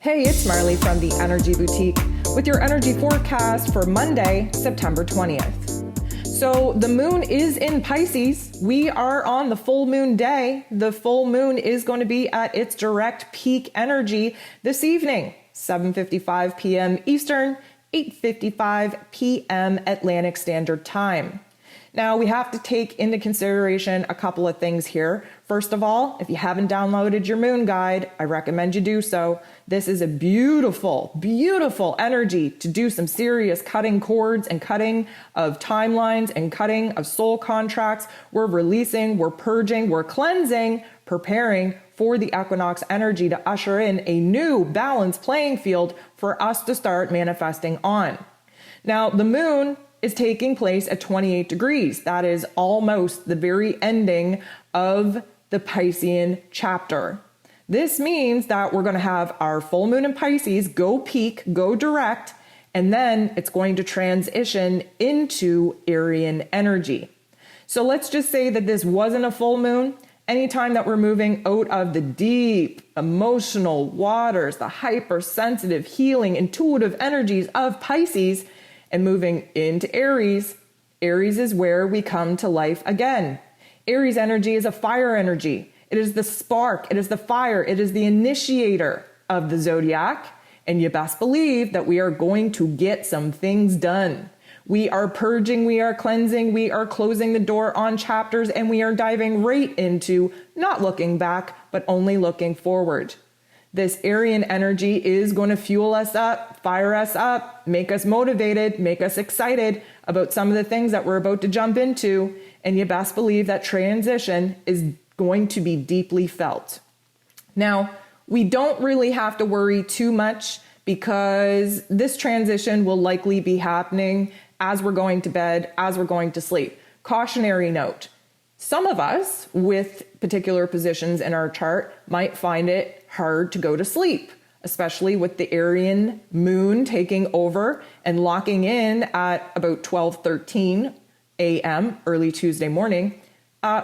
Hey, it's Marley from the Energy Boutique with your energy forecast for Monday, September 20th. So the moon is in Pisces. We are on the full moon day. The full moon is going to be at its direct peak energy this evening, 7:55 p.m. Eastern, 8:55 p.m. Atlantic Standard Time. Now, we have to take into consideration a couple of things here. First of all, if you haven't downloaded your moon guide, I recommend you do so. This is a beautiful, beautiful energy to do some serious cutting cords and cutting of timelines and cutting of soul contracts. We're releasing, we're purging, we're cleansing, preparing for the equinox energy to usher in a new balanced playing field for us to start manifesting on. Now, the moon is taking place at 28 degrees. That is almost the very ending of the Piscean chapter. This means that we're going to have our full moon in Pisces go peak, go direct, and then it's going to transition into Aryan energy. So let's just say that this wasn't a full moon. Anytime that we're moving out of the deep, emotional waters, the hypersensitive, healing, intuitive energies of Pisces, and moving into Aries, Aries is where we come to life again. Aries energy is a fire energy. It is the spark, it is the fire, it is the initiator of the zodiac. And you best believe that we are going to get some things done. We are purging, we are cleansing, we are closing the door on chapters, and we are diving right into not looking back, but only looking forward. This Aryan energy is going to fuel us up, fire us up, make us motivated, make us excited about some of the things that we're about to jump into. And you best believe that transition is going to be deeply felt. Now, we don't really have to worry too much because this transition will likely be happening as we're going to bed, as we're going to sleep. Cautionary note. Some of us with particular positions in our chart might find it hard to go to sleep, especially with the Aryan moon taking over and locking in at about 12:13 a.m. early Tuesday morning.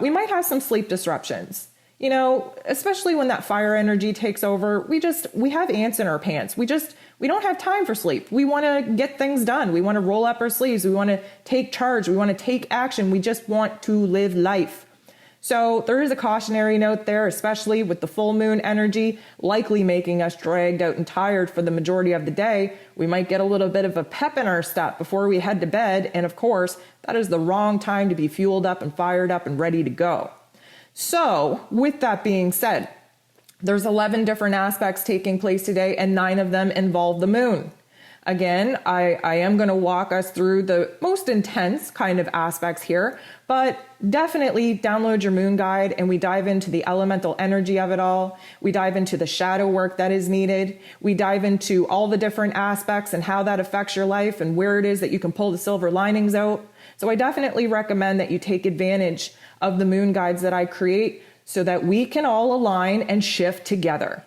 We might have some sleep disruptions. You know, especially when that fire energy takes over, we have ants in our pants. We don't have time for sleep. We want to get things done. We want to roll up our sleeves. We want to take charge. We want to take action. We just want to live life. So there is a cautionary note there, especially with the full moon energy likely making us dragged out and tired for the majority of the day. We might get a little bit of a pep in our step before we head to bed. And of course, that is the wrong time to be fueled up and fired up and ready to go. So with that being said, there's 11 different aspects taking place today, and 9 of them involve the moon. Again, I am going to walk us through the most intense kind of aspects here, but definitely download your moon guide and we dive into the elemental energy of it all. We dive into the shadow work that is needed. We dive into all the different aspects and how that affects your life and where it is that you can pull the silver linings out. So I definitely recommend that you take advantage of the moon guides that I create so that we can all align and shift together.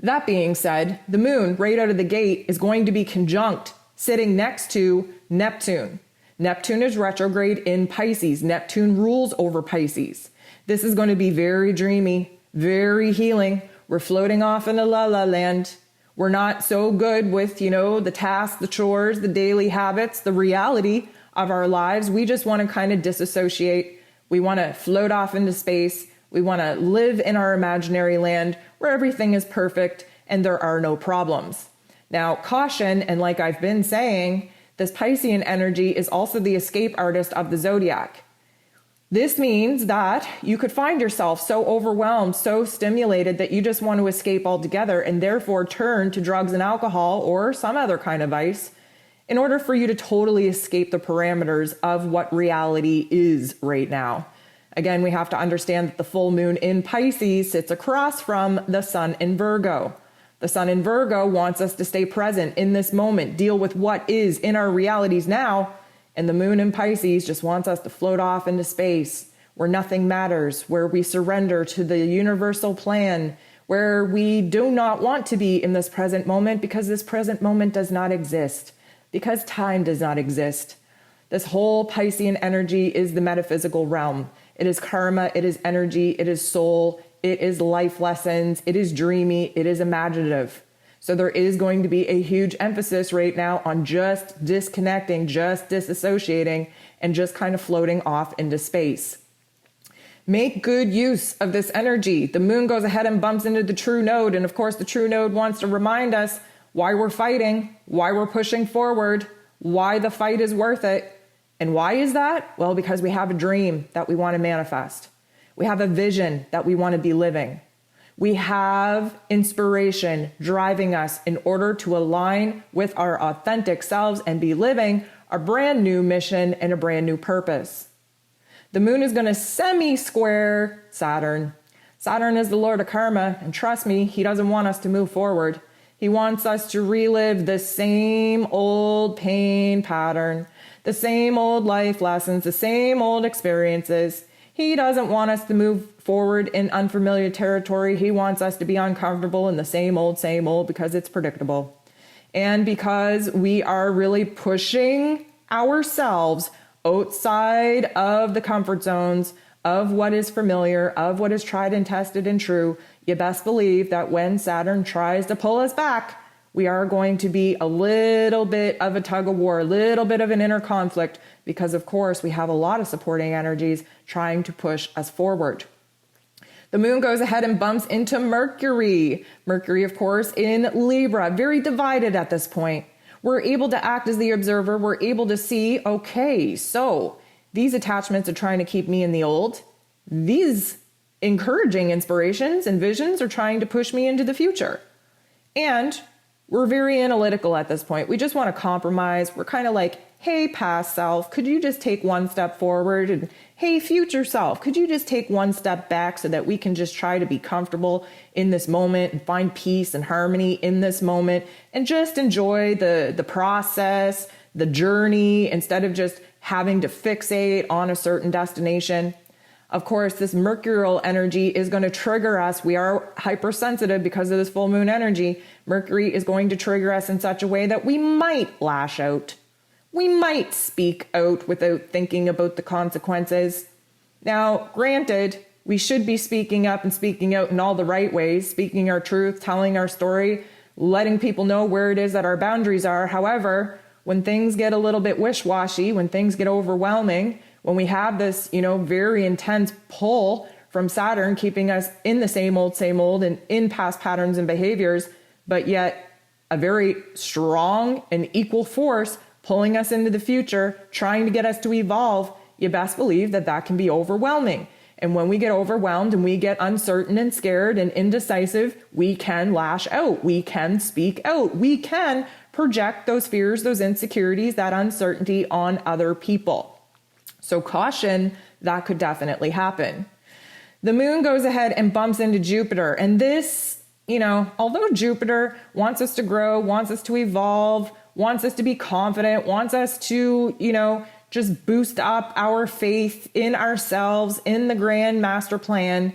That being said, the moon right out of the gate is going to be conjunct sitting next to Neptune. Neptune is retrograde in Pisces. Neptune rules over Pisces. This is going to be very dreamy, very healing. We're floating off in a la-la land. We're not so good with, the tasks, the chores, the daily habits, the reality of our lives. We just want to kind of disassociate. We want to float off into space. We want to live in our imaginary land where everything is perfect and there are no problems. Now, caution, and like I've been saying, this Piscean energy is also the escape artist of the zodiac. This means that you could find yourself so overwhelmed, so stimulated that you just want to escape altogether and therefore turn to drugs and alcohol or some other kind of vice in order for you to totally escape the parameters of what reality is right now. Again, we have to understand that the full moon in Pisces sits across from the sun in Virgo. The sun in Virgo wants us to stay present in this moment, deal with what is in our realities now. And the moon in Pisces just wants us to float off into space where nothing matters, where we surrender to the universal plan, where we do not want to be in this present moment because this present moment does not exist, because time does not exist. This whole Piscean energy is the metaphysical realm. It is karma, it is energy, it is soul, it is life lessons, it is dreamy, it is imaginative. So there is going to be a huge emphasis right now on just disconnecting, just disassociating, and just kind of floating off into space. Make good use of this energy. The moon goes ahead and bumps into the true node. And of course, the true node wants to remind us why we're fighting, why we're pushing forward, why the fight is worth it. And why is that? Well, because we have a dream that we want to manifest. We have a vision that we want to be living. We have inspiration driving us in order to align with our authentic selves and be living a brand new mission and a brand new purpose. The moon is going to semi-square Saturn. Saturn is the lord of karma, and trust me, he doesn't want us to move forward. He wants us to relive the same old pain pattern, the same old life lessons, the same old experiences. He doesn't want us to move forward in unfamiliar territory. He wants us to be uncomfortable in the same old, because it's predictable. And because we are really pushing ourselves outside of the comfort zones of what is familiar, of what is tried and tested and true, you best believe that when Saturn tries to pull us back, we are going to be a little bit of a tug of war, a little bit of an inner conflict, because of course we have a lot of supporting energies trying to push us forward. The moon goes ahead and bumps into Mercury. Mercury, of course, in Libra, very divided at this point. We're able to act as the observer. We're able to see, okay, so these attachments are trying to keep me in the old. These encouraging inspirations and visions are trying to push me into the future. And we're very analytical at this point. We just want to compromise. We're kind of like, hey, past self, could you just take one step forward? And hey, future self, could you just take one step back so that we can just try to be comfortable in this moment and find peace and harmony in this moment and just enjoy the process, the journey, instead of just having to fixate on a certain destination. Of course, this mercurial energy is going to trigger us. We are hypersensitive because of this full moon energy. Mercury is going to trigger us in such a way that we might lash out. We might speak out without thinking about the consequences. Now, granted, we should be speaking up and speaking out in all the right ways, speaking our truth, telling our story, letting people know where it is that our boundaries are. However, when things get a little bit wish-washy, when things get overwhelming, when we have this, very intense pull from Saturn, keeping us in the same old, and in past patterns and behaviors, but yet a very strong and equal force pulling us into the future, trying to get us to evolve, you best believe that that can be overwhelming. And when we get overwhelmed and we get uncertain and scared and indecisive, we can lash out. We can speak out. We can project those fears, those insecurities, that uncertainty on other people. So caution, that could definitely happen. The moon goes ahead and bumps into Jupiter. And this, although Jupiter wants us to grow, wants us to evolve, wants us to be confident, wants us to, just boost up our faith in ourselves, in the grand master plan,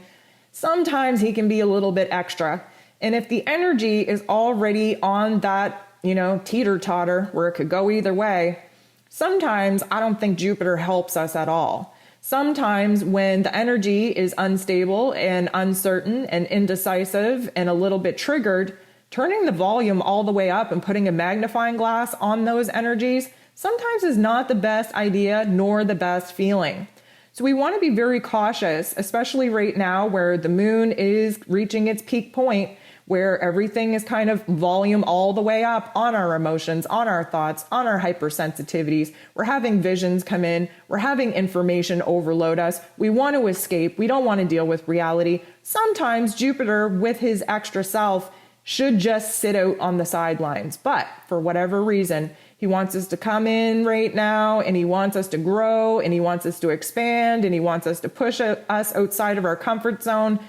sometimes he can be a little bit extra. And if the energy is already on that, teeter-totter where it could go either way, sometimes I don't think Jupiter helps us at all. Sometimes when the energy is unstable and uncertain and indecisive and a little bit triggered, turning the volume all the way up and putting a magnifying glass on those energies sometimes is not the best idea nor the best feeling. So we want to be very cautious, especially right now where the moon is reaching its peak point, where everything is kind of volume all the way up on our emotions, on our thoughts, on our hypersensitivities. We're having visions come in. We're having information overload us. We want to escape. We don't want to deal with reality. Sometimes Jupiter, with his extra self, should just sit out on the sidelines. But for whatever reason, he wants us to come in right now, and he wants us to grow, and he wants us to expand, and he wants us to push us outside of our comfort zone.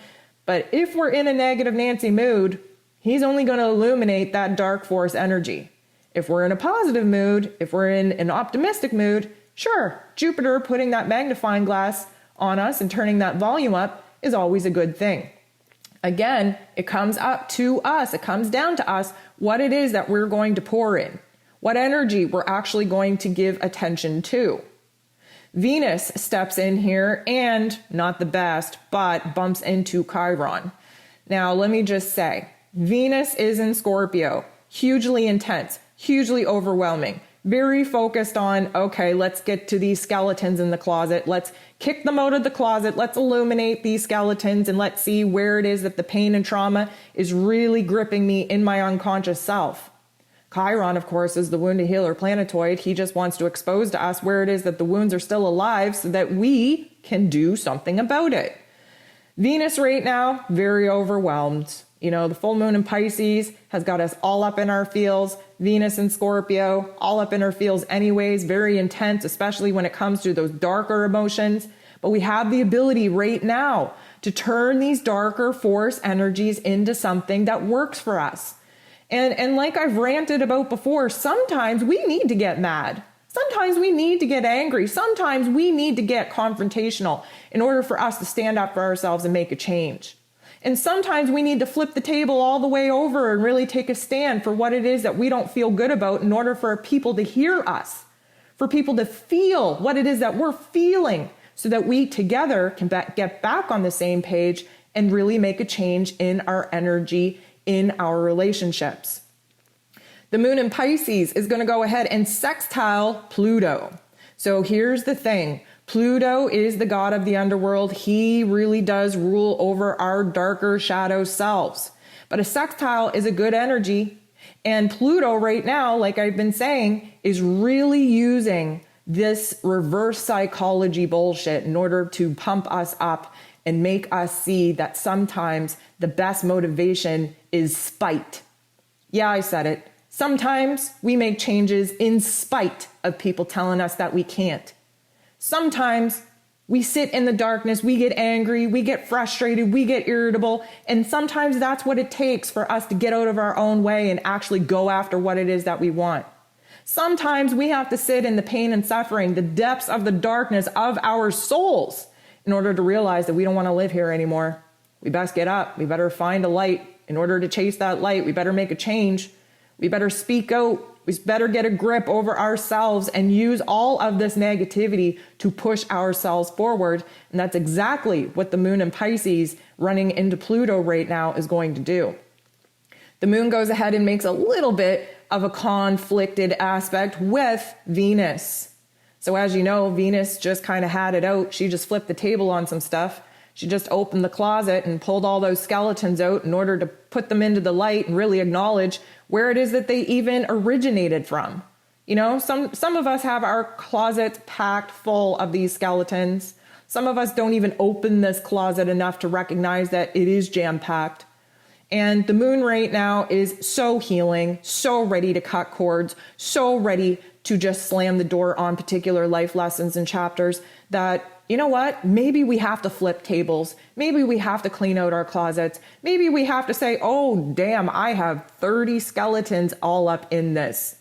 But if we're in a negative Nancy mood, he's only going to illuminate that dark force energy. If we're in a positive mood, if we're in an optimistic mood, sure, Jupiter putting that magnifying glass on us and turning that volume up is always a good thing. Again, it comes up to us. It comes down to us what it is that we're going to pour in, what energy we're actually going to give attention to. Venus steps in here and, not the best, but bumps into Chiron. Now, let me just say, Venus is in Scorpio, hugely intense, hugely overwhelming, very focused on, okay, let's get to these skeletons in the closet. Let's kick them out of the closet. Let's illuminate these skeletons and let's see where it is that the pain and trauma is really gripping me in my unconscious self. Chiron, of course, is the wounded healer planetoid. He just wants to expose to us where it is that the wounds are still alive so that we can do something about it. Venus right now, very overwhelmed. You know, the full moon in Pisces has got us all up in our feels. Venus in Scorpio, all up in our feels anyways, very intense, especially when it comes to those darker emotions. But we have the ability right now to turn these darker force energies into something that works for us. And like I've ranted about before, sometimes we need to get mad. Sometimes we need to get angry. Sometimes we need to get confrontational in order for us to stand up for ourselves and make a change. And sometimes we need to flip the table all the way over and really take a stand for what it is that we don't feel good about in order for people to hear us, for people to feel what it is that we're feeling so that we together can get back on the same page and really make a change in our energy, in our relationships. The moon in Pisces is going to go ahead and sextile Pluto. So here's the thing. Pluto is the god of the underworld. He really does rule over our darker shadow selves. But a sextile is a good energy. And Pluto right now, like I've been saying, is really using this reverse psychology bullshit in order to pump us up and make us see that sometimes the best motivation is spite. Yeah, I said it. Sometimes we make changes in spite of people telling us that we can't. Sometimes we sit in the darkness, we get angry, we get frustrated, we get irritable, and sometimes that's what it takes for us to get out of our own way and actually go after what it is that we want. Sometimes we have to sit in the pain and suffering, the depths of the darkness of our souls, in order to realize that we don't want to live here anymore. We best get up. We better find a light. In order to chase that light, we better make a change. We better speak out. We better get a grip over ourselves and use all of this negativity to push ourselves forward. And that's exactly what the moon in Pisces running into Pluto right now is going to do. The moon goes ahead and makes a little bit of a conflicted aspect with Venus. So as you know, Venus just kind of had it out. She just flipped the table on some stuff. She just opened the closet and pulled all those skeletons out in order to put them into the light and really acknowledge where it is that they even originated from. You know, some of us have our closets packed full of these skeletons. Some of us don't even open this closet enough to recognize that it is jam-packed. And the moon right now is so healing, so ready to cut cords, so ready to just slam the door on particular life lessons and chapters that, you know what, maybe we have to flip tables. Maybe we have to clean out our closets. Maybe we have to say, oh, damn, I have 30 skeletons all up in this.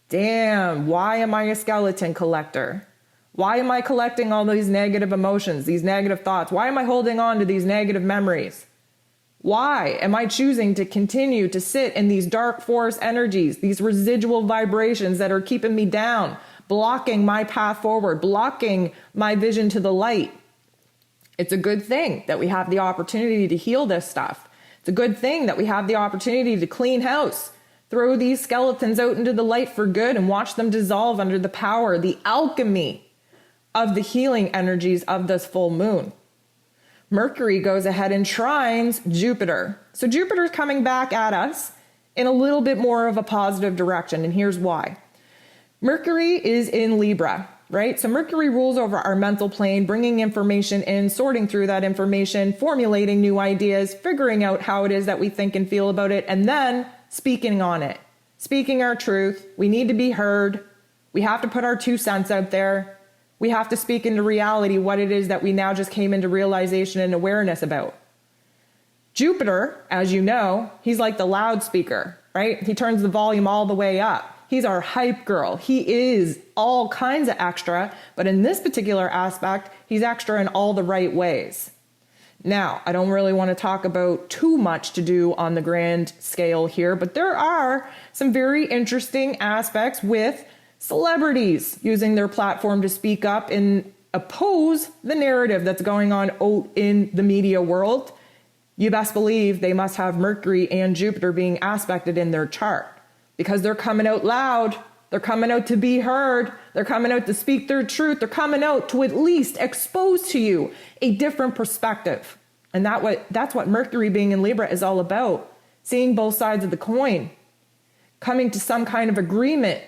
Damn, why am I a skeleton collector? Why am I collecting all these negative emotions, these negative thoughts? Why am I holding on to these negative memories? Why am I choosing to continue to sit in these dark force energies, these residual vibrations that are keeping me down, blocking my path forward, blocking my vision to the light? It's a good thing that we have the opportunity to heal this stuff. It's a good thing that we have the opportunity to clean house, throw these skeletons out into the light for good and watch them dissolve under the power, the alchemy of the healing energies of this full moon. Mercury goes ahead and trines Jupiter. So Jupiter's coming back at us in a little bit more of a positive direction, and here's why. Mercury is in Libra, right? So Mercury rules over our mental plane, bringing information in, sorting through that information, formulating new ideas, figuring out how it is that we think and feel about it, and then speaking on it, speaking our truth. We need to be heard. We have to put our 2 cents out there. We have to speak into reality what it is that we now just came into realization and awareness about. Jupiter, as you know, he's like the loudspeaker, right? He turns the volume all the way up. He's our hype girl. He is all kinds of extra, but in this particular aspect, he's extra in all the right ways. Now, I don't really want to talk about too much to do on the grand scale here, but there are some very interesting aspects with celebrities using their platform to speak up and oppose the narrative that's going on out in the media world You best believe they must have Mercury and Jupiter being aspected in their chart, because they're coming out loud. They're coming out to be heard. They're coming out to speak their truth. They're coming out to at least expose to you a different perspective. And that's what Mercury being in Libra is all about. Seeing both sides of the coin, coming to some kind of agreement,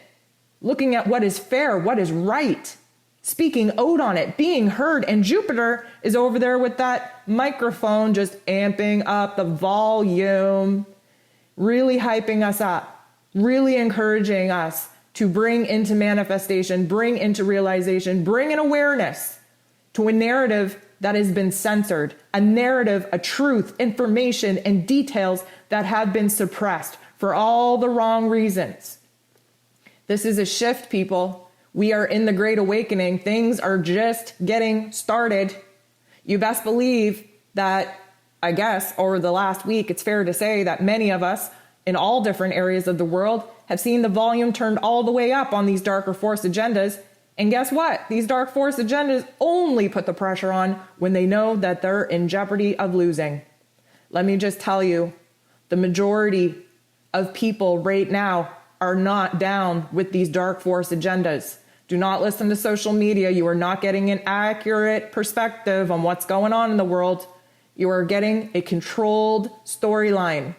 looking at what is fair, what is right, speaking out on it, being heard. And Jupiter is over there with that microphone, just amping up the volume, really hyping us up, really encouraging us to bring into manifestation, bring into realization, bring an awareness to a narrative that has been censored, a narrative, a truth, information, and details that have been suppressed for all the wrong reasons. This is a shift, people. We are in the Great Awakening. Things are just getting started. You best believe that, I guess, over the last week, it's fair to say that many of us in all different areas of the world have seen the volume turned all the way up on these darker force agendas. And guess what? These dark force agendas only put the pressure on when they know that they're in jeopardy of losing. Let me just tell you, the majority of people right now are not down with these dark force agendas. Do not listen to social media. You are not getting an accurate perspective on what's going on in the world. You are getting a controlled storyline.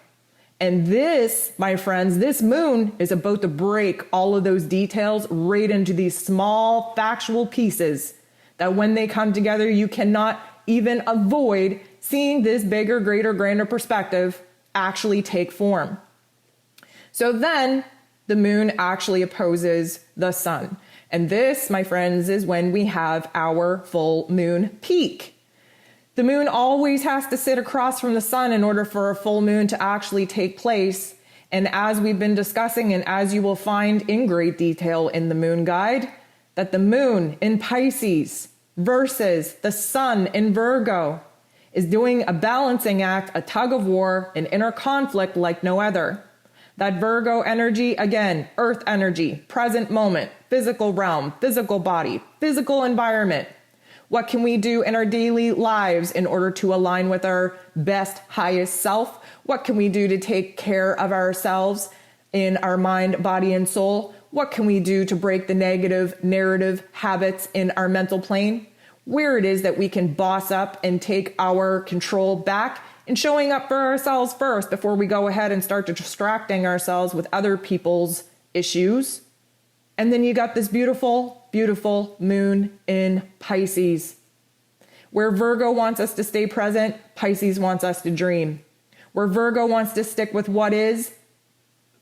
And this, my friends, this moon is about to break all of those details right into these small factual pieces that when they come together, you cannot even avoid seeing this bigger, greater, grander perspective actually take form. So then the moon actually opposes the sun. And this, my friends, is when we have our full moon peak. The moon always has to sit across from the sun in order for a full moon to actually take place. And as we've been discussing, and as you will find in great detail in the moon guide, that the moon in Pisces versus the sun in Virgo is doing a balancing act, a tug of war, an inner conflict like no other. That Virgo energy, again, earth energy, present moment, physical realm, physical body, physical environment. What can we do in our daily lives in order to align with our best, highest self? What can we do to take care of ourselves in our mind, body, and soul? What can we do to break the negative narrative habits in our mental plane? Where it is that we can boss up and take our control back and showing up for ourselves first before we go ahead and start distracting ourselves with other people's issues. And then you got this beautiful, beautiful moon in Pisces. Where Virgo wants us to stay present, Pisces wants us to dream. Where Virgo wants to stick with what is,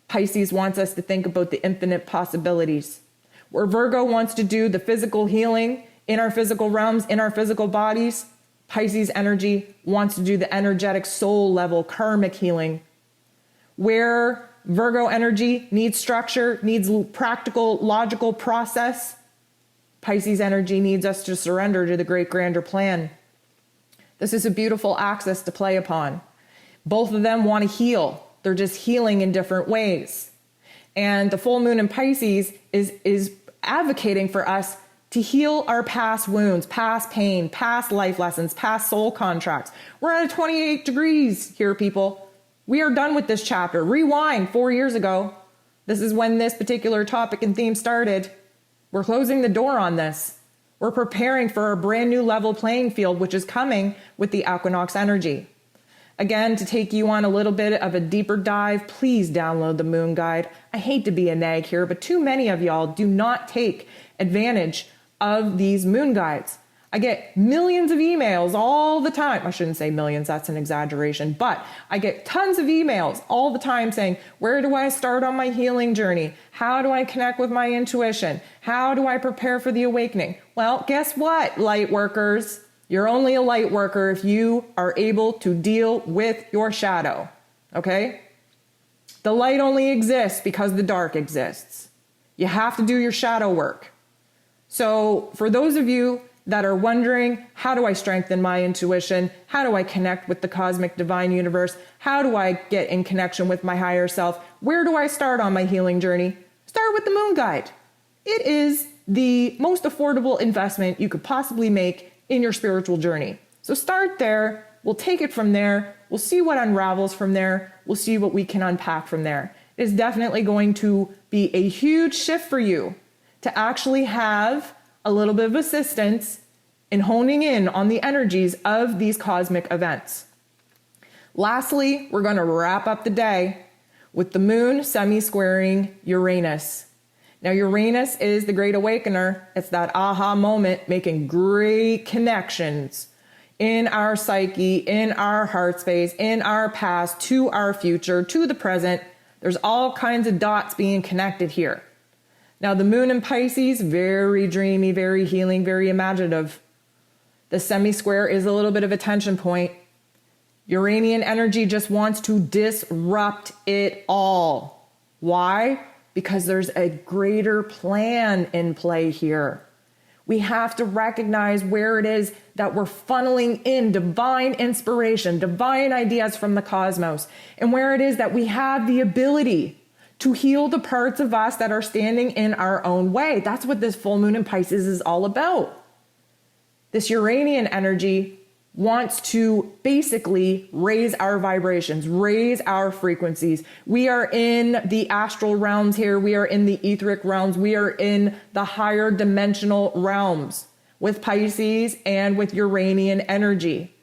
Pisces wants us to think about the infinite possibilities. Where Virgo wants to do the physical healing in our physical realms, in our physical bodies, Pisces energy wants to do the energetic soul level karmic healing. Where Virgo energy needs structure, needs practical, logical process, Pisces energy needs us to surrender to the great grander plan. This is a beautiful axis to play upon. Both of them want to heal. They're just healing in different ways. And the full moon in Pisces is advocating for us to heal our past wounds, past pain, past life lessons, past soul contracts. We're at 28 degrees here, people. We are done with this chapter. Rewind 4 years ago. This is when this particular topic and theme started. We're closing the door on this. We're preparing for a brand new level playing field, which is coming with the equinox energy. Again, to take you on a little bit of a deeper dive, please download the Moon Guide. I hate to be a nag here, but too many of y'all do not take advantage of these Moon Guides. I get millions of emails all the time. I shouldn't say millions, that's an exaggeration, but I get tons of emails all the time saying, where do I start on my healing journey? How do I connect with my intuition? How do I prepare for the awakening? Well, guess what, light workers? You're only a light worker if you are able to deal with your shadow, okay? The light only exists because the dark exists. You have to do your shadow work. So for those of you that are wondering, how do I strengthen my intuition? How do I connect with the cosmic divine universe? How do I get in connection with my higher self? Where do I start on my healing journey? Start with the Moon Guide. It is the most affordable investment you could possibly make in your spiritual journey. So start there, We'll take it from there. We'll see what unravels from there. We'll see what we can unpack from there. It is definitely going to be a huge shift for you to actually have a little bit of assistance in honing in on the energies of these cosmic events. Lastly, we're going to wrap up the day with the moon semi-squaring Uranus. Now, Uranus is the great awakener. It's that aha moment, making great connections in our psyche, in our heart space, in our past, to our future, to the present. There's all kinds of dots being connected here. Now, the moon in Pisces, very dreamy, very healing, very imaginative. The semi-square is a little bit of a tension point. Uranian energy just wants to disrupt it all. Why? Because there's a greater plan in play here. We have to recognize where it is that we're funneling in divine inspiration, divine ideas from the cosmos, and where it is that we have the ability to heal the parts of us that are standing in our own way. That's what this full moon in Pisces is all about. This Uranian energy wants to basically raise our vibrations, raise our frequencies. We are in the astral realms here. We are in the etheric realms. We are in the higher dimensional realms with Pisces and with Uranian energy.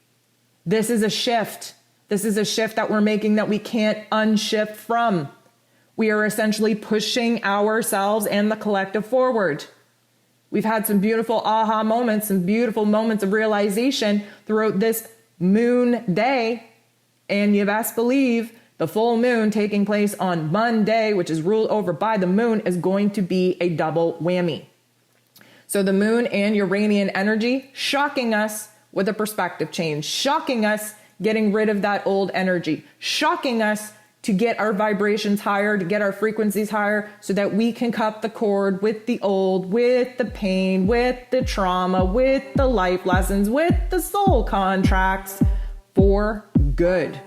This is a shift. This is a shift that we're making that we can't unshift from. We are essentially pushing ourselves and the collective forward. We've had some beautiful aha moments, some beautiful moments of realization throughout this moon day. And you best believe the full moon taking place on Monday, which is ruled over by the moon, is going to be a double whammy. So the moon and Uranian energy shocking us with a perspective change, shocking us getting rid of that old energy, shocking us to get our vibrations higher, to get our frequencies higher, so that we can cut the cord with the old, with the pain, with the trauma, with the life lessons, with the soul contracts for good.